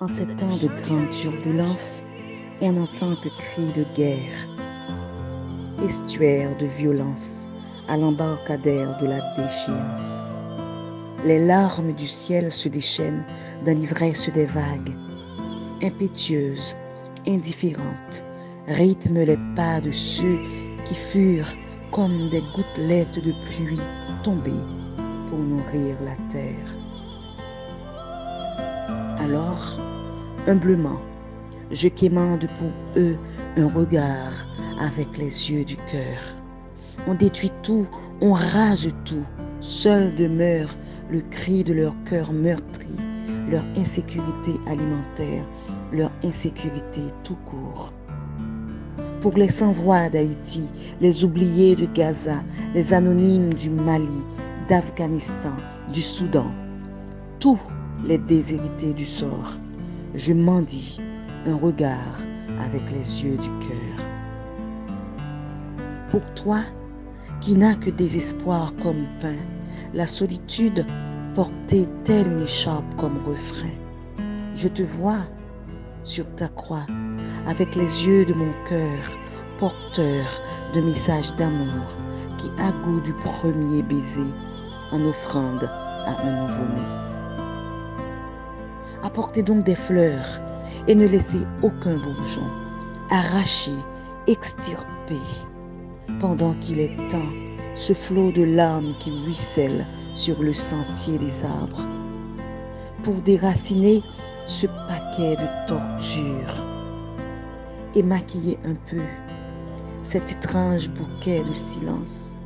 En ces temps de grande turbulence, on n'entend que cris de guerre, estuaires de violence à l'embarcadère de la déchéance. Les larmes du ciel se déchaînent dans l'ivresse des vagues, impétueuses, indifférentes, rythment les pas de ceux qui furent comme des gouttelettes de pluie tombées pour nourrir la terre. Alors, humblement, je quémande pour eux un regard avec les yeux du cœur. On détruit tout, on rase tout, seul demeure le cri de leur cœur meurtri, leur insécurité alimentaire, leur insécurité tout court. Pour les sans-voix d'Haïti, les oubliés de Gaza, les anonymes du Mali, d'Afghanistan, du Soudan, tous les déshérités du sort, je mendie un regard avec les yeux du cœur. Pour toi, qui n'as que désespoir comme pain, la solitude portée telle une écharpe comme refrain, je te vois sur ta croix avec les yeux de mon cœur, porteur de messages d'amour qui a goût du premier baiser en offrande à un nouveau-né. Apportez donc des fleurs et ne laissez aucun bourgeon arraché, extirpé, pendant qu'il est temps, ce flot de larmes qui ruisselle sur le sentier des arbres, pour déraciner ce paquet de tortures et maquiller un peu cet étrange bouquet de silence.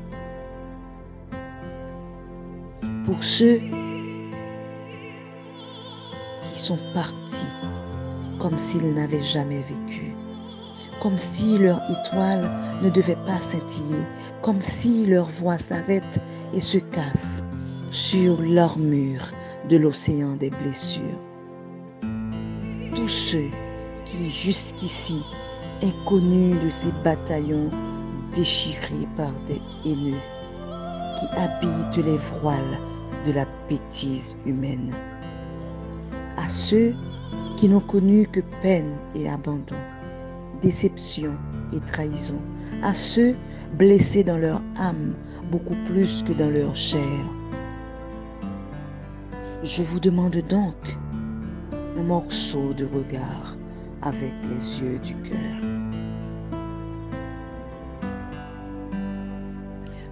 Pour ceux qui sont partis comme s'ils n'avaient jamais vécu, comme si leur étoile ne devait pas scintiller, comme si leur voix s'arrête et se casse sur l'armure de l'océan des blessures. Tous ceux qui jusqu'ici, inconnus de ces bataillons déchirés par des haineux, qui habitent les voiles de la bêtise humaine. À ceux qui n'ont connu que peine et abandon, déception et trahison, à ceux blessés dans leur âme beaucoup plus que dans leur chair. Je vous demande donc un morceau de regard avec les yeux du cœur.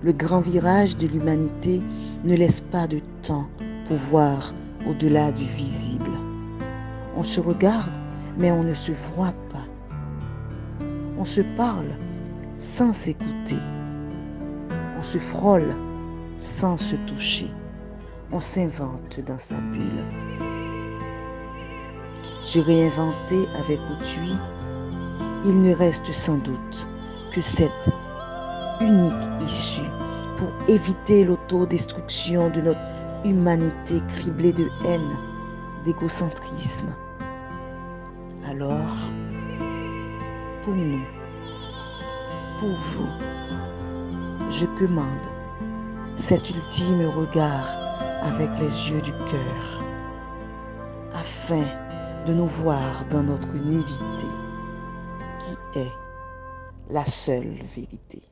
Le grand virage de l'humanité ne laisse pas de temps pour voir au-delà du visible. On se regarde, mais on ne se voit pas. On se parle sans s'écouter. On se frôle sans se toucher. On s'invente dans sa bulle. Se réinventer avec autrui, il ne reste sans doute que cette unique issue pour éviter l'autodestruction de notre humanité criblée de haine, d'égocentrisme. Alors, pour nous, pour vous, je commande cet ultime regard avec les yeux du cœur, afin de nous voir dans notre nudité, qui est la seule vérité.